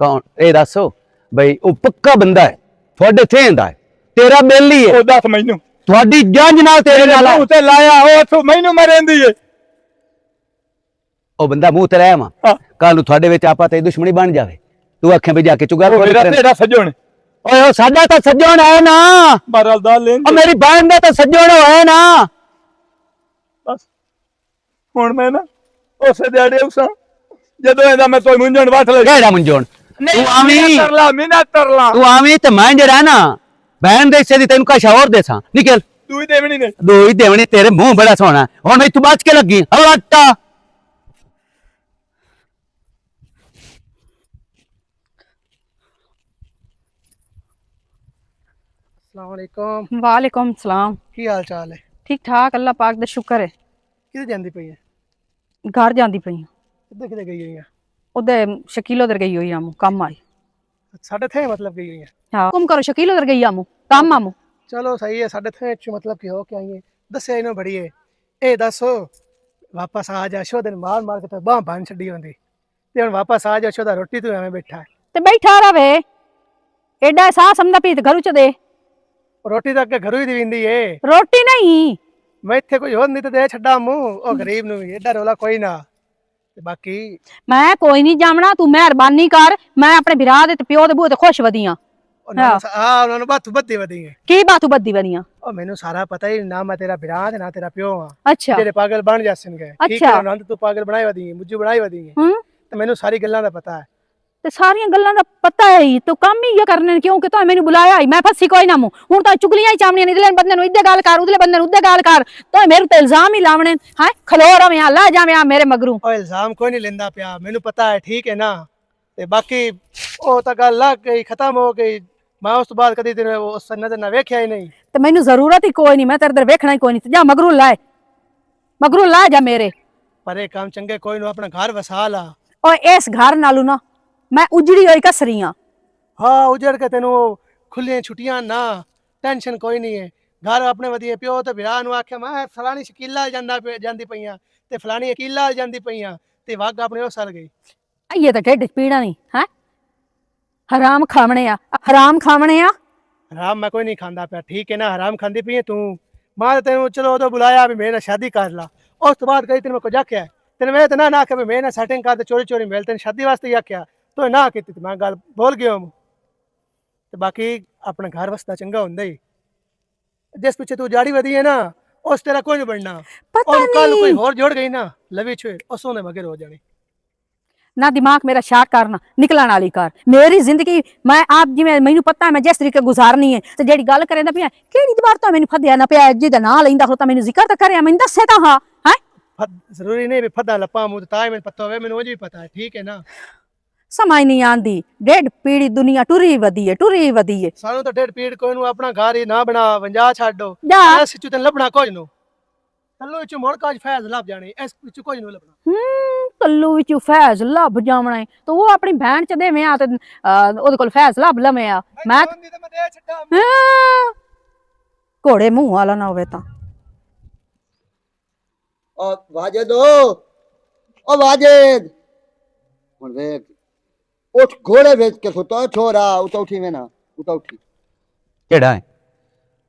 ਕੌਣ ਇਹ ਦੱਸੋ ਬਈ ਉਹ ਪੱਕਾ ਬੰਦਾ ਹੈ ਤੁਹਾਡੇ ਥੇਂਦਾ ਹੈ ਤੇਰਾ ਬੇਲੀ ਹੈ ਉਹ ਦੱਸ ਮੈਨੂੰ ਤੁਹਾਡੀ ਜੰਜ ਨਾਲ ਤੇਰੇ ਨਾਲ ਹੈ। ਮੂੰਹ ਤੇ ਲਾਇਆ ਉਹ ਤੂੰ ਮੈਨੂੰ ਮਰੇਂਦੀ ਏ ਉਹ ਬੰਦਾ ਮੂੰਹ ਤੇ ਰਹਿ ਮਾ ਹਾਂ। ਕੱਲ ਨੂੰ ਤੁਹਾਡੇ ਵਿੱਚ ਆਪਾ ਤੇ ਦੁਸ਼ਮਣੀ ਬਣ ਜਾਵੇ ਤੂੰ ਅੱਖਾਂ ਵਿੱਚ ਜਾ ਕੇ ਚੁਗਾਰ ਉਹ ਮੇਰਾ ਤੇਰਾ ਸੱਜਣ ਓਏ ਉਹ ਸਾਡਾ ਤਾਂ ਸੱਜਣ ਹੈ ਨਾ ਮਾਰਲ ਦਾ ਲੈਂ ਉਹ ਮੇਰੀ ਭੈਣ ਦਾ ਤਾਂ ਸੱਜਣ ਹੈ ਨਾ ਬਸ ਹੁਣ ਮੈਂ ਨਾ ਉਸੇ ਦਿਹਾੜੇ ਉਸਾਂ ਜਦੋਂ ਇਹਦਾ ਮੈਂ ਤੋਈ ਮੁੰਝਣ ਵੱਟ ਲੈ ਕਿਹੜਾ ਮੁੰਜੋਣ ਤੂੰ ਆਵੀਂ ਮਿਹਨਤ ਕਰ ਲਾ ਤੂੰ ਆਵੀਂ ਤੇ ਮੈਂ ਜਿਹੜਾ ਨਾ ਭੈਣ ਦੇ ਹਿੱਸੇ ਦੀ ਤੈਨੂੰ ਕਸ਼ਾ ਹੋਰ ਦੇਸਾਂ ਨਿਕਲ ਤੂੰ ਹੀ ਦੇਵਣੀ ਨੇ ਦੋ ਹੀ ਦੇਵਣੇ ਤੇਰੇ ਮੂੰਹ ਬੜਾ ਸੋਹਣਾ ਹੁਣ ਮੈਂ ਤੂੰ ਬਚ ਕੇ ਲੱਗੀ ਹਵਾ ਆਟਾ अस्सलाम वालेकुम वालेकुम सलाम ਕੀ ਹਾਲ ਚਾਲ ਹੈ ठीक ठाक अल्लाह पाक दा शुक्र है ਕਿੱਥੇ ਜਾਂਦੀ ਪਈ ਹੈ घर ਜਾਂਦੀ ਪਈ ਕਿੱਥੇ ਕਿੱਥੇ ਗਈ ਹੋਈ ਹੈ ਉਹਦੇ ਸ਼ਕੀਲ ਉਧਰ ਗਈ ਹੋਈ ਆਮੂ ਕੰਮ ਆਈ ਸਾਡੇ ਥੇ ਮਤਲਬ ਗਈ ਹੋਈ ਹੈ ਹਾਂ ਹੁਕਮ ਕਰੋ ਸ਼ਕੀਲ ਉਧਰ ਗਈ ਆਮੂ ਕੰਮ ਆਮੂ ਚਲੋ ਸਹੀ ਹੈ ਸਾਡੇ ਥੇ ਚ ਮਤਲਬ ਕੀ ਹੋ ਕੇ ਆਈਏ ਦੱਸਿਆ ਇਹਨੂੰ ਬੜੀ ਹੈ ਇਹ ਦੱਸੋ ਵਾਪਸ ਆ ਜਾ ਸ਼ੋ ਦਿਨ ਮਾਰ ਮਾਰ ਕੇ ਤਾਂ ਬਾਹ ਬਣ ਛੱਡੀ ਹੁੰਦੀ ਤੇ ਹੁਣ ਵਾਪਸ ਆ ਜਾ ਸ਼ੋ ਦਾ ਰੋਟੀ ਤੂੰ ਐਵੇਂ ਬੈਠਾ ਹੈ ਤੇ ਬੈਠਾ ਰਵੇ ਐਡਾ ਸਾਹ ਸਮਝਦਾ ਪੀ ਤੇ ਘਰੂ ਚ ਦੇ ਰੋਟੀ ਤਾਂ ਅੱਗੇ ਘਰੋਂ ਹੀ ਦਿੰਦੀ ਏ ਰੋਟੀ ਨਹੀਂ ਮੈਂ ਇੱਥੇ ਕੋਈ ਹੋਰ ਨਹੀਂ ਤੇ ਦੇ ਛੱਡਾ ਮੂੰਹ ਉਹ ਗਰੀਬ ਨੂੰ ਵੀ ਐਡਾ ਰੋਲਾ ਕੋਈ ਨਾ ਤੇ ਬਾਕੀ ਮੈਂ ਕੋਈ ਨਹੀਂ ਜਾਵਣਾ ਤੂੰ ਮਿਹਰਬਾਨੀ ਕਰ ਮੈਂ ਆਪਣੇ ਭਰਾ ਦੇ ਤੇ ਪਿਓ ਦੇ ਬੂਹੇ ਤੇ ਖੁਸ਼ ਵਧੀਆਂ ਉਹਨਾਂ ਨੂੰ ਬਾਤ ਬੱਦੀ ਵਧੀ ਹੈ ਕੀ ਬਾਤੂ ਬੱਦੀ ਵਧੀਆਂ ਉਹ ਮੈਨੂੰ ਸਾਰਾ ਪਤਾ ਹੀ ਨਾ ਮੈਂ ਤੇਰਾ ਭਰਾ ਤੇ ਨਾ ਤੇਰਾ ਪਿਓ ਆ ਅੱਛਾ ਜਿਹੜੇ ਪਾਗਲ ਬਣ ਜਾਸਣਗੇ ਠੀਕ ਅੱਛਾ। ਹੈ ਉਹਨਾਂ ਤੂੰ ਪਾਗਲ ਬਣਾਈ ਵਧੀ ਮੁੱਝੂ ਬਣਾਈ ਵਧੀ ਹੂੰ ਤੇ ਮੈਨੂੰ ਸਾਰੀ ਗੱਲਾਂ ਦਾ ਪਤਾ ਹੈ ਤੇ ਸਾਰੀਆਂ ਗੱਲਾਂ ਦਾ ਪਤਾ ਹੈ ਹੀ ਤੂੰ ਕੰਮ ਹੀ ਇਹ ਕਰਨੇ ਕਿਉਂਕਿ ਤੂੰ ਮੈਨੂੰ ਬੁਲਾਇਆ ਹੀ ਮੈਂ ਫਸੀ ਕੋਈ ਨਾ ਮੂੰ ਹੁਣ ਤਾਂ ਚੁਗਲੀਆਂ ਹੀ ਚਾਮਣੀਆਂ ਨੇ ਇਧਲੇ ਬੰਦੇ ਨੂੰ ਇੱਦੇ ਗੱਲ ਕਰ ਉਧਲੇ ਬੰਦੇ ਨੂੰ ਉੱਦੇ ਗੱਲ ਕਰ ਤੂੰ ਮੇਰੇ ਤੇ ਇਲਜ਼ਾਮ ਹੀ ਲਾਵਣੇ ਹੈ ਖਲੋ ਰਵੇਂ ਆ ਲਾ ਜਾਵੇਂ ਆ ਮੇਰੇ ਮਗਰੂ ਉਹ ਇਲਜ਼ਾਮ ਕੋਈ ਨਹੀਂ ਲੈਂਦਾ ਪਿਆ ਮੈਨੂੰ ਪਤਾ ਹੈ ਠੀਕ ਹੈ ਨਾ ਤੇ ਬਾਕੀ ਉਹ ਤਾਂ ਗੱਲ ਲੱਗ ਗਈ ਖਤਮ ਹੋ ਗਈ ਮੈਂ ਉਸ ਤੋਂ ਬਾਅਦ ਕਦੀ ਤੈਨੂੰ ਉਸ ਨਜ਼ਰ ਨਾ ਵੇਖਿਆ ਹੀ ਨਹੀਂ ਤੇ ਮੈਨੂੰ ਜ਼ਰੂਰਤ ਹੀ ਕੋਈ ਨਹੀਂ ਮੈਂ ਤੇਰੇ ਦਰ ਵੇਖਣਾ ਹੀ ਕੋਈ ਨਹੀਂ ਜਾ ਮਗਰੂ ਲਾ ਜਾ ਮੇਰੇ ਪਰ ਇਹ ਕੰਮ ਚੰਗੇ ਕੋਈ ਨੂੰ ਆਪਣਾ ਘਰ ਵਸਾ ਲਾ ਓਏ ਇਸ ਘਰ ਨਾਲੋਂ ਨਾ ਮੈਂ ਉਜੜੀ ਹੋਈ ਕਸਰੀ ਆ ਹਾਂ ਉਜੜ ਕੇ ਤੈਨੂੰ ਖੁੱਲੀਆਂ ਛੁੱਟੀਆਂ ਨਾ ਟੈਨਸ਼ਨ ਕੋਈ ਨਹੀਂ ਹੈ ਘਰ ਆਪਣੇ ਵਧੀਆ ਪਿਓ ਤੇ ਵਿਰਾਹ ਨੂੰ ਆਖਿਆ ਮੈਂ ਫਲਾਣੀ ਸ਼ਕੀਲਾ ਜਾਂਦੀ ਪਈਆਂ ਤੇ ਫਲਾਣੀ ਅਕੀਲਾ ਜਾਂਦੀ ਪਈਆਂ ਤੇ ਵਗ ਆਪਣੇ ਉਹ ਸਲ ਗਈ ਇਹ ਤਾਂ ਢਿੱਡ ਪੀੜਾ ਨਹੀਂ ਹੈ ਹਰਾਮ ਖਾਵਣੇ ਆ ਹਰਾਮ ਮੈਂ ਕੋਈ ਨਹੀਂ ਖਾਂਦਾ ਪਿਆ ਠੀਕ ਹੈ ਨਾ ਹਰਾਮ ਖਾਂਦੀ ਪਈ ਹੈ ਤੂੰ ਮੈਂ ਤੈਨੂੰ ਚਲੋ ਉਦੋਂ ਬੁਲਾਇਆ ਵੀ ਮੇਰੇ ਨਾਲ ਸ਼ਾਦੀ ਕਰ ਲਾ ਉਸ ਤੋਂ ਬਾਅਦ ਕਹੀ ਤੈਨੂੰ ਮੈਂ ਕੁਝ ਆਖਿਆ ਤੈਨੂੰ ਮੈਂ ਤਾਂ ਨਾ ਆਖਿਆ ਵੀ ਮੇਰੇ ਨਾਲ ਸੈਟਿੰਗ ਕਰ ਤੇ ਚੋਰੀ ਮਿਲ ਤੈਨੂੰ ਸ਼ਾਦੀ ਵਾਸਤੇ ਹੀ ਆਖਿਆ ਤੂੰ ਨਾ ਕੀਤੀ ਤੇ ਮੈਂ ਗੱਲ ਭੁੱਲ ਗਿਆ ਤੇ ਬਾਕੀ ਆਪਣਾ ਘਰ ਵਸਦਾ ਚੰਗਾ ਹੁੰਦਾ ਹੀ ਜਿਸ ਪਿੱਛੇ ਤੂੰ ਜਾੜੀ ਵਧੀ ਹੈ ਨਾ ਉਸ ਤੇਰਾ ਕੋਈ ਨਹੀਂ ਬਣਨਾ ਪਤਾ ਉਹ ਕੱਲ ਕੋਈ ਨਹੀਂ ਹੋਰ ਜੁੜ ਗਈ ਨਾ ਲਵੀ ਛੇ ਉਸੋਂ ਦੇ ਮਗਰ ਹੋ ਜਾਣੀ ਨਾ ਦਿਮਾਗ ਮੇਰਾ ਸ਼ਾਰਟ ਕਰਨਾ ਨਿਕਲਣ ਵਾਲੀ ਕਰ ਮੇਰੀ ਜ਼ਿੰਦਗੀ ਮੈਂ ਆਪ ਜਿਵੇਂ ਮੈਨੂੰ ਪਤਾ ਮੈਂ ਜਿਸ ਤਰੀਕੇ ਗੁਜ਼ਾਰਨੀ ਹੈ ਤੇ ਜਿਹੜੀ ਗੱਲ ਕਰੇਂਦਾ ਪਿਆ ਕਿਹੜੀ ਦੀਵਾਰ ਤੋਂ ਮੈਨੂੰ ਫੱਦਿਆ ਨਾ ਪਿਆ ਜਿਹਦਾ ਨਾਂ ਲੈਂਦਾ ਹੋ ਤਾਂ ਮੈਨੂੰ ਜ਼ਿਕਰ ਤਾਂ ਕਰਿਆ ਮੈਨੂੰ ਦੱਸੇ ਤਾਂ ਹਾਂ ਹੈ ਜ਼ਰੂਰੀ ਨਹੀਂ ਵੀ ਫੱਦਾ ਲੱਪਾ ਮੂੰਹ ਤਾਂ ਹੀ ਮੈਨੂੰ ਪਤਾ ਹੋਵੇ ਮੈਨੂੰ ਉਹ ਵੀ ਪਤਾ ਹੈ ਠੀਕ ਹੈ ਨਾ ਸਮਝ ਨਹੀਂ ਆਂਦੀ ਡੇਢ ਪੀੜੀ ਦੁਨੀਆ ਟੁਰੀ ਵਧੀ ਹੈ ਸਾਨੂੰ ਤਾਂ ਢੇਡ ਪੀੜ ਕੋਈ ਨੂੰ ਆਪਣਾ ਘਰ ਹੀ ਨਾ ਬਣਾ ਵੰਜਾ ਛੱਡੋ ਜਾ ਇਸ ਵਿੱਚ ਤੈਨੂੰ ਲੱਭਣਾ ਕੁਝ ਨੂੰ ਥੱਲੋਂ ਵਿੱਚ ਮੁੜ ਕਾਜ ਫੈਜ਼ ਲੱਭ ਜਾਣੀ ਇਸ ਵਿੱਚ ਕੁਝ ਨੂੰ ਲੱਭਣਾ ਕੱਲੂ ਵਿੱਚ ਫੈਜ਼ ਲੱਭ ਜਾਵਣਾ ਹੈ ਤੇ ਉਹ ਆਪਣੀ ਭੈਣ ਚ ਦੇਵੇਂ ਆ ਤੇ ਉਹਦੇ ਕੋਲ ਫੈਜ਼ ਲੱਭ ਲਵੇਂ ਆ ਮੈਂ ਦੇ ਛੱਡਾ ਹਾਂ, ਘੋੜੇ ਮੂੰਹ ਵਾਲਾ ਨਾ ਹੋਵੇ ਤਾਂ ਉਹ ਵਾਜਦ ਉਹ ਵਾਜਦ ਹੁਣ ਵੇਖ ਉੱਠ ਘੋੜੇ ਵੇਚ ਕੇ ਸੁੱਤਾ ਛੋਰਾ ਉਤਾ ਉੱਠੀ ਮੈਂ ਨਾ ਉਤਾ ਉੱਠੀ ਕਿਹੜਾ ਹੈ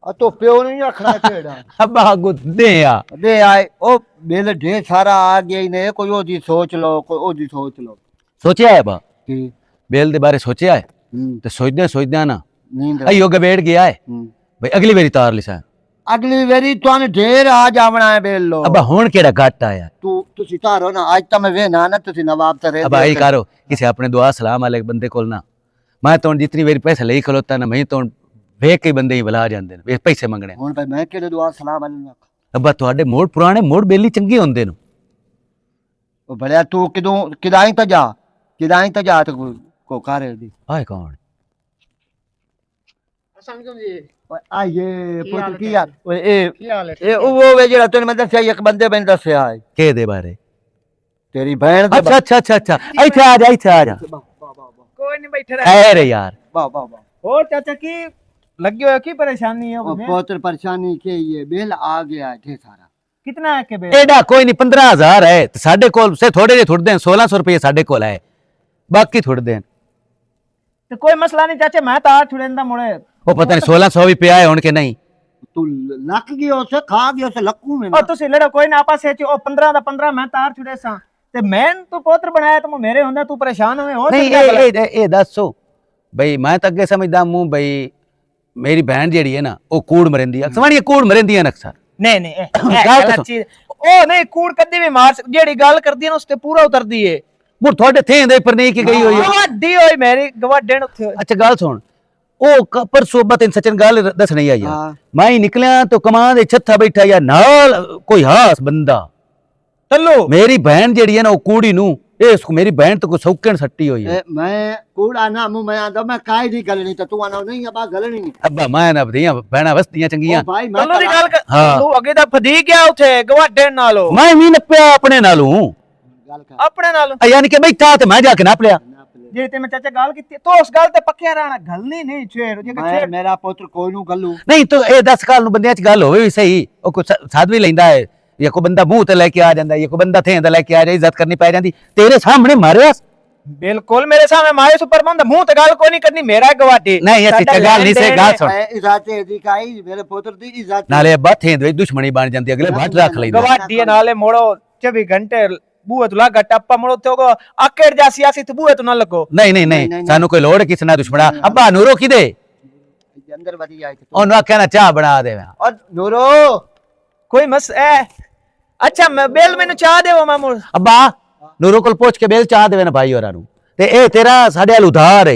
ਆ ਤੋ ਪਿਓ ਨਹੀਂ ਆਖਣਾ ਕਿਹੜਾ ਅੱਬਾ ਗੁੱਦੇ ਆ ਦੇ ਆਏ ਉਹ ਬਿੱਲ ਢੇਰ ਸਾਰਾ ਆ ਗਿਆ ਹੀ ਨੇ ਕੋਈ ਉਹਦੀ ਸੋਚ ਲਓ ਕੋਈ ਉਹਦੀ ਸੋਚ ਲਓ ਸੋਚਿਆ ਹੈ ਬਾ ਕੀ ਬੇਲ ਦੇ ਬਾਰੇ ਸੋਚਿਆ ਹੈ ਹੂੰ ਤੇ ਸੋਚਦਿਆਂ ਨਾ ਨੀਂਦ ਅਈਓ ਗਬੇੜ ਗਿਆ ਹੈ ਹੂੰ ਬਈ ਅਗਲੀ ਵਾਰੀ ਤਾਰ ਲਿਸਾ ਅਗਲੀ ਵਾਰੀ ਤੁਹਾਨੂੰ ਢੇਰ ਆ ਜਾਵਣਾ ਹੈ ਬਿੱਲ ਲੋ ਅੱਬਾ ਹੁਣ ਕਿਹੜਾ ਘੱਟ ਆਇਆ ਤੁਸੀਂ ਤਾਰੋ ਨਾ ਅੱਜ ਤਾਂ ਮੈਂ ਵੇਨਾ ਨਾ ਤੁਸੀਂ ਨਵਾਬ ਤਰੇ ਅੱਬਾ ਇਹ ਕरो किसी अपने दुआ सलाम वाले बंदे को ना मैं तो जितनी बारी पैसा ले खलोता ना मैं तो ਵੇਖ ਕੇ ਬੰਦੇ ਹੀ ਬੁਲਾ ਜਾਂਦੇ ਨੇ ਪੈਸੇ ਮੰਗਣੇ ਹੁਣ ਭਾਈ ਮੈਂ ਕਿਹੜੇ ਦੁਆ ਸਲਾਮ ਅਲੈਕੁਮ ਅੱਬਾ ਤੁਹਾਡੇ ਮੋੜ ਪੁਰਾਣੇ ਮੋੜ ਬੇਲੀ ਚੰਗੇ ਹੁੰਦੇ ਨੇ ਉਹ ਬੜਿਆ ਤੂੰ ਕਿਦਾਈ ਤਾਂ ਜਾ ਤੇ ਕੋ ਕਾਰੇ ਦੀ ਆਏ ਕੌਣ ਹਸਨ ਕਿਉਂ ਜੀ ਆਏ ਕੀ ਹਾਲ ਪੁੱਤ ਕੀ ਹੈ? ਯਾਰ ਓਏ ਇਹ ਕੀ ਹਾਲ ਹੈ ਇਹ ਉਹ ਵੇ ਜਿਹੜਾ ਤੈਨੂੰ ਮੈਂ ਦੱਸਿਆ ਇੱਕ ਬੰਦੇ ਮੈਨੂੰ ਦੱਸਿਆ ਹੈ ਕੇ ਦੇ ਬਾਰੇ ਤੇਰੀ ਭੈਣ ਦੇ ਅੱਛਾ ਅੱਛਾ ਅੱਛਾ ਅੱਛਾ ਇੱਥੇ ਆ ਜਾ ਇੱਥੇ ਆ ਜਾ ਕੋਈ ਨਹੀਂ ਬੈਠੇ ਐ ਯਾਰ ਵਾਹ ਵਾਹ ਵਾਹ ਹੋਰ ਚਾਚਾ ਕੀ ਲੱਗੇ ਹੋਏ ਕੀ परेशानी है ਉਹ ਪੁੱਤਰ ਪਰੇਸ਼ਾਨੀ ਕੀ ਇਹ ਬਿੱਲ ਆ ਗਿਆ ਢੇ ਸਾਰਾ कितना है के बे एडा कोई नहीं 15,000 है ते साडे कोल से थोड़े जे थोड़ दें 1600 रुपये साडे कोल है बाकी थोड़ दें तो कोई मसला नहीं चाचा मैं तार छुड़ेंदा मुड़े वो पता नहीं 1600 भी पिया है होन के नहीं ਤੂੰ ਲੱਕ ਗਿਆ ਉਸੇ ਖਾ ਗਿਆ ਉਸੇ ਲੱਕੂ ਮੈਂ और तुसी लड़ो कोई ना आपस से ओ 15 दा 15 मैं तार छुड़े सा ते मैं तू पोत्र बनाया तो मेरे होंदा तू परेशान होए हो नहीं ए दसो भाई मैं तो अगे समझदा हूं भाई मेरी बहन जेड़ी है ना वो कूड़ मरेंदी है सवाणी कूड़ मरेंदी है अक्सर नहीं नहीं गल तो गलत चीज ओ नहीं कूड़ कदी भी मार जेड़ी गल करदी है ना उसते पूरा उतरदी है मुड़ थोड़े थे दे पर नहीं की गई हुई है गवाडी होई मेरी गवाडे उथे अच्छा गल सुन ओ परसों बत सचिन गल दस नहीं आई हाँ। मैं ही निकलिया तो कमान दे छत्था बैठा या नाल कोई हास बंदा तल्लो मेरी बहन जेड़ी है ना वो कूड़ी नू ए उसको मेरी बहन तो कोई सौकन सट्टी हुई है ਮੈਂ ਕੂੜਾ ਨਾ ਮੂੰਹ ਮੈਂ ਆਂਦਾ ਮੈਂ ਕਾਈ ਦੀ ਗੱਲ ਨਹੀਂ ਤੇ ਤੂੰ ਆਣਾ ਨਹੀਂ ਆ ਗੱਲ ਨਹੀਂ अब्बा मैं ना बधिया बहना वस्तियां चंगियां ਭਾਈ ਮੈਂ तल्लो दी गल कर हाँ। तू अगे दा फदी गया उथे गवाडे नालो मैं भी नपया अपने नालू ਗੱਲ ਕਰ अपने नालो यानी कि बैठा ते मैं जाके नाप लिया जे ते मैं चाचा गल की तो उस गल ते पक्किया रहना गल नहीं छेड़ जे ਮੈਂ छेड़ ਮੇਰਾ ਪੁੱਤਰ ਕੋਈ ਨੂੰ ਗੱਲੂ नहीं तो ए 10 साल नु बंदियां च गल होवे भी सही ओ कोई साध भी लैंदा है या कोई बंदा मुंह ते लेके आ जांदा या कोई बंदा थे दा लेके आ जा इज्जत करनी पै जांदी तेरे सामने मारिया बिल्कुल मेरे सामने मारे सुपर बंद मुंह ते गल कोई नहीं करनी मेरा गवाडी नहीं ये सिੱਧਾ गल नहीं से गल सुन ਮੈਂ ਇਜ਼ਾਤ ਦੀ ਕਾਈ ਮੇਰੇ ਪੁੱਤਰ ਦੀ ਇਜ਼ਾਤ नाले अब्बा थे दे दुश्मनी बन जांदी अगले भट रख लैंदा गवाडी नाले मोड़ो 24 घंटे बूहे तो लागा टप्पा मोड़ो ते को आकेड़ जासी आसी तो बूहे तो ना लगो नहीं नहीं नहीं सानू कोई लोड़ किस ना दुश्मना अब्बा नूरो किदे ਅੰਦਰ ਵਧੀ ਆਈ ओनु आख्या ना चाह बना दे ਔਰ ਨੂਰੋ कोई मस ए अच्छा मैं बेल मैंने चाह देवो मामू अब्बा नूरो कोल पूछ के बेल चाह देवे ना भाई होरां नु ते ए तेरा साडे आल उधार है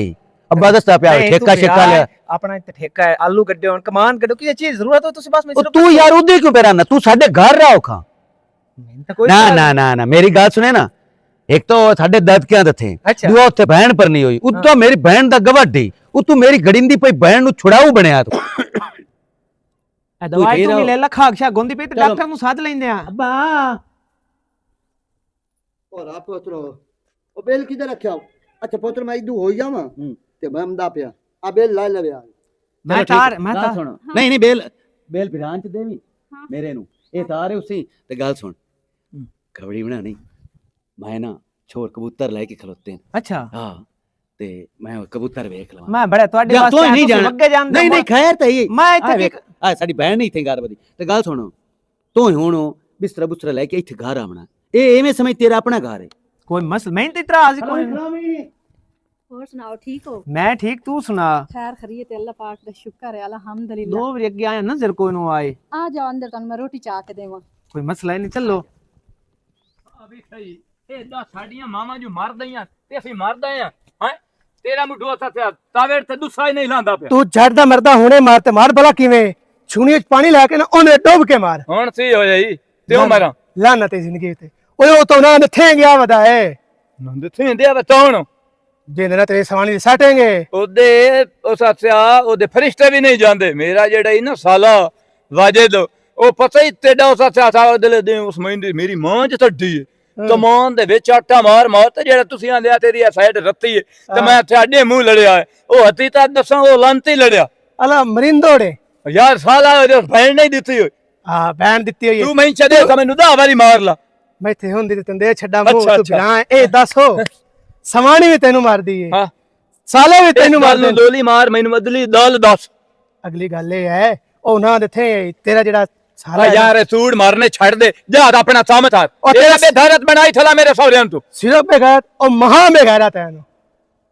अब्बा दसता पिया ठेका शेका ले अपना इते ठेका है आलू गड्ढे होन कमान गड्ढो की चीज जरूरत हो तुसी बस मैं तू यार उदे क्यों पेरा ना तू साडे घर रहो खा ना ना ना ना मेरी गल सुने ना एक तो साडे दादकियां दे थे अच्छा। दूआ उत्थे बहन पर नहीं हुई उतो मेरी बहन दा गवाडी तू मेरी गड़िंदी पई बहन नु छुड़ाऊ बनया तू दवाई तू ले ला खाक शा गोंदी पे ते डॉक्टर नु साथ लेंदे आ अब्बा ਔਰ ਆ ਪੁੱਤਰੋ ਉਹ ਬੇਲ ਕਿਧਰ ਰੱਖਿਆ ਅੱਛਾ ਪੁੱਤਰ ਮੈਂ ਇਦੂ ਹੋਈ ਜਾਵਾਂ ਤੇ ਮੈਂ ਆਂਦਾ ਪਿਆ ਆ ਬੇਲ ਲੈ ਲਵੇ मैं तार मैं तार सुन नहीं नहीं बेल बेल बिरान च देवी मेरे नु ए तारे उसी ते गल सुन खबड़ी बनानी मैं ना छोर कबूतर लेके खलोते हैं अच्छा हां ते मैं कबूतर देख लवा मैं बड़े ਤੁਹਾਡੇ ਜਾਂ ਵਾਸਤੇ ਤੂੰ ਨਹੀਂ ਜਾਣਾ ਅੱਗੇ ਜਾਂਦੇ ਨਹੀਂ ਨਹੀਂ ਖੈਰ ਤਾਂ ਹੀ ਮੈਂ ਇੱਥੇ ਆ ਸਾਡੀ ਬਹਿਣ ਨਹੀਂ ਇੱਥੇ ਘਰ ਬਦੀ ਤੇ ਗੱਲ ਸੁਣੋ ਤੂੰ ਹੁਣ ਬਿਸਤਰਾ ਬੁਸਤਰਾ ਲੈ ਕੇ ਇੱਥੇ ਘਰ ਆਵਣਾ ਇਹ ਐਵੇਂ ਸਮਝ ਤੇਰਾ ਆਪਣਾ ਘਰ ਹੈ कोई मसल मैं तो इतराज ही कोई ਹੋਰ ਸੁਣਾਓ ਠੀਕ ਹੋ मैं ठीक तू सुना ਖੈਰ ਖਰੀਏ ਤੇ ਅੱਲਾ ਪਾਕ ਦਾ ਸ਼ੁਕਰ ਹੈ ਅਲਹਮਦੁਲਿਲਾ दो बजे अगे आया नजर कोई नो आए ਆ ਜਾਓ ਅੰਦਰ ਤੁਹਾਨੂੰ ਮੈਂ ਰੋਟੀ ਚਾਹ ਕੇ ਦੇਵਾਂ कोई मसला ही नहीं चलो ਅਭੀ ਸਹੀ ਇਹ ਦਾ ਸਾਡੀਆਂ ਮਾਵਾਂ ਜੋ ਮਰਦੀਆਂ ਤੇ ਅਸੀਂ ਮਰਦੇ ਆ ਹੈ ਤੇਰਾ ਮੁੱਢੋ ਸੱਚਾ ਤਾਵੇੜ ਤੇ ਦੁੱਸਾ ਹੀ ਨਹੀਂ ਲਾਂਦਾ ਪਿਆ तू झड़दा मरदा हुने मार ते मार भला किवें छुनी च पानी लेके ना ओने डूब के मार ਹੁਣ ਸੀ ਹੋਇਆ ਜੀ ਤੇ ਉਹ ਮਰਾਂ लाना ते जिंदगी ते ओए ओ तो ना नथे गया वदा है ਨੰਦ ਥਿੰਦੇ ਆ ਬਤਾਉਣ जे ना तेरे सवानी साटेंगे ਉਹਦੇ ਉਹ ਸੱਚਾ ਉਹਦੇ ਫਰਿਸ਼ਤੇ ਵੀ ਨਹੀਂ ਜਾਂਦੇ ਮੇਰਾ ਜਿਹੜਾ ਹੀ ਨਾ ਸਾਲਾ ਵਾਜਿਦ ਉਹ ਪਤਾ ਹੀ ਤੇਡਾ ਉਹ ਸੱਚਾ ਸਾਲਾ ਦਿਲ ਦੇ ਉਸ ਮਹਿੰਦੀ ਮੇਰੀ ਮਾਂ ਚ ਟੱਡੀ ਹੈ ਕਮਾਨ ਦੇ ਵਿੱਚ ਆਟਾ ਮਾਰ ਮਾਰ ਤੇ ਜਿਹੜਾ ਤੁਸੀਂ ਆਂਦਿਆ ਤੇਰੀ ਸਾਈਡ ਰੱਤੀ ਹੈ ਤੇ ਮੈਂ ਤੁਹਾਡੇ ਮੂੰਹ ਲੜਿਆ ਹੈ। ਉਹ ਹੱਤੀ ਤਾਂ ਦੱਸਾਂ ਉਹ ਲੰਤੀ ਲੜਿਆ अला मरिंदोड़े ਯਾਰ ਸਾਲਾ ਉਹਦੇ ਭੈਣ ਨਹੀਂ ਦਿੱਤੀ ਹੋਈ हां बैन दित्ती हुई है ਤੂੰ ਮੈਂ ਛੱਡੇ ਤਾਂ ਮੈਨੂੰ 10 ਵਾਰੀ ਮਾਰ ਲਾ मैं थे हुंदी ते तंदे छड्डा मुंह अच्छा, तू अच्छा। बिना ए दस हो सवानी भी तेनू मार दी है ਹਾਂ साले भी तेनू मार ਮੈਨੂੰ दे ਦੋਲੀ ਮਾਰ ਮੈਨੂੰ ਅਦਲੀ ਦਾਲ ਦੱਸ अगली गल ये है ओ ना दे तेरा जेड़ा ਆ साला ਯਾਰ ਇਹ ਸੂੜ ਮਾਰਨੇ ਛੱਡ ਦੇ ਜਾ ਆਪਣਾ ਸਾਮਤ ਹੱਥ और ਤੇਰਾ तेरा ਬੇਧਰਤ ਬਣਾਈ ਥਲਾ ਮੇਰੇ ਸਹੁਰਿਆਂ ਤੂੰ सिरप पे गैरत और महा में गैरत है तेनू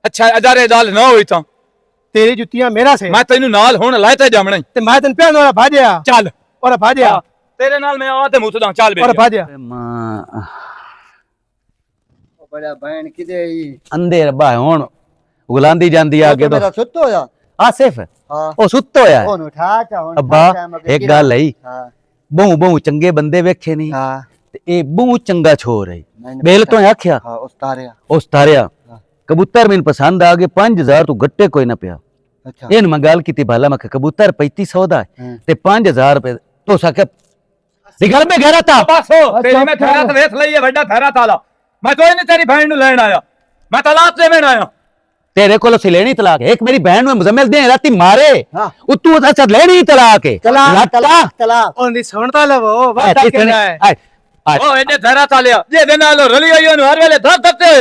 ਅੱਛਾ ਅਜਾਰੇ ਦਾਲ ਨਾ ਹੋਈ ਤਾਂ तेरी जुतियां मेरा से ਮੈਂ ਤੈਨੂੰ ਨਾਲ ਹੁਣ ਲੈ ਤੇ ਜਾਵਣਾ ਈ। ते मैं तन प्यान वाला भाजया ਚੱਲ और भाजया ਤੇਰੇ ਨਾਲ ਮੈਂ ਆ ਤੇ ਮੁੱਤਦਾ ਚੱਲ और ਬੇ भाजया मां ਉਹ ਬੜਾ ਭੈਣ ਕਿਦੇ ਹੀ अंधे रब्बा हुन उगलांदी जांदी आगे तो ਮੇਰਾ ਸੁੱਤ ਹੋਇਆ आसिफ ਹਾਂ ओ सुत्तो होया है। ਉਹਨੂੰ ਠਾ ਚਾ ਹੁਣ अब्बा एक गल है ਹਾਂ बहु बहु चंगे बंदे वेखे नहीं ਹਾਂ ते ए बहु चंगा छोर है मैंने बेल तो आख्या ਹਾਂ ਉਸਤਾਰਿਆ उस तारिया हाँ। कबूतर मैंने पसंद आ गए 5000 तू गट्टे कोई ना पिया ਅੱਛਾ ਇਹਨੂੰ ਮੈਂ ਗੱਲ ਕੀਤੀ ਭਲਾ ਮੈਂ ਕਿਹਾ ਕਬੂਤਰ 3500 ਦਾ ਹੈ ਤੇ 5000 ਰੁਪਏ तो सके घर में गहरा था पासो तेरी मैं थेरा तो वेख लई है बड़ा थेरा ताला मैं तो नहीं तेरी बहन नु लेन आया मैं तलाक लेवन आया तेरे को से लेनी तलाक एक मेरी बहन में मुजम्मिल दे राती मारे हाँ। तू अच्छा लेनी तलाक है तलाक तलाक तलाक ਉਹਦੀ ਸੁਣਦਾ ਲਵੋ ਵਾਦਾ ਕਿਹੜਾ ਹੈ ओ एने थेरा तालिया जे दे नाल रली होई ओनु हर वेले धर धरते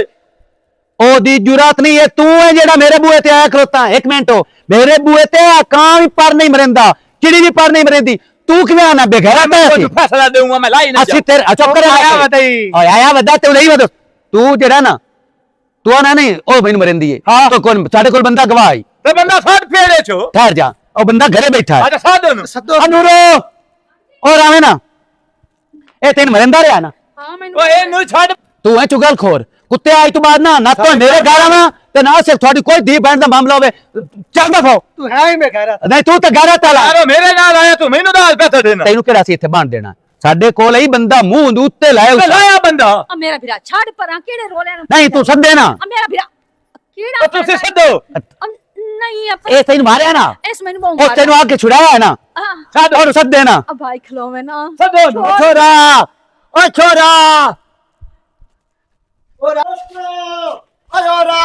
ओदी जुरात नहीं है तू है जेड़ा मेरे बूहे ते आया खलोता एक मिनट मेरे बूहे ते कां भी पर नहीं मरेंदा चिड़ी भी पर नहीं मरेंदी तू किवें आना बेघरा मैं पे कोई फैसला दूंगा मैं लाई ना असि तेरे अच्छा करे आया बताई आया वदा ते नहीं वदा तू जेड़ा ना तू आना नहीं ओ मैनू मरेंदी है तो कौन साडे कोल बंदा गवाह है ते बंदा साथ फेड़े छो ठहर जा ओ बंदा घरे बैठा है अच्छा साधन ਸੱਦੋ अनूरो और आवे ना ए तेन मरेंदा रहा ना ਹਾਂ ਮੈਨੂੰ ओ एनु छड़ तू है चुगल खोर कुत्ते आज तो बाद ना तो मेरे घर आवा ते ना सिर्फ थोड़ी कोई धी बहन दा मामला होवे चल दफो ਤੂੰ ਹੈ ਹੀ ਮੈਂ ਕਹਿ ਰਿਹਾ नहीं तू तो गारा ताला यारो मेरे नाल आया तू मेनू दाल पैसा देना ਤੈਨੂੰ ਕਿਹੜਾ ਸੀ ਇੱਥੇ ਬਾਣ ਦੇਣਾ ਸਾਡੇ ਕੋਲ ਹੀ ਬੰਦਾ ਮੂੰਹ ਦੇ ਉੱਤੇ ਲਾਇਆ ते ਉਸ लाया बंदा ਆ ਮੇਰਾ ਵੀਰਾ ਛੱਡ ਪਰਾਂ ਕਿਹੜੇ ਰੋਲੇ ਨੂੰ ਨਹੀਂ ਤੂੰ ਸੱਦੇ ਨਾ ਆ ਮੇਰਾ ਵੀਰਾ ਕਿਹੜਾ ओ तुसी सदो ਨਹੀਂ ਆਪਾਂ ਇਹ ਤੈਨੂੰ ਮਾਰਿਆ ਨਾ ਇਸ ਮੈਨੂੰ ਬਹੁਤ ਉਹ ਤੈਨੂੰ ਆ ਕੇ ਛੁਡਾਇਆ ਨਾ ਆ ਔਰ ਸੱਦੇ ਨਾ ਭਾਈ ਖਲੋਵੇ ਨਾ सदो ਛੋਰਾ ਓ ਛੋਰਾ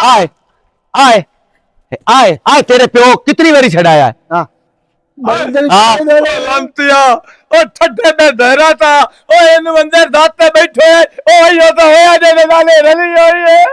आए आए आए आए तेरे प्यो कितनी बारी छड़ाया है हाँ लंतिया ओ ठड्डे में दहरा था ओ इन अंदर दाते बैठे ओ यो तो होया जे नाले रली होई है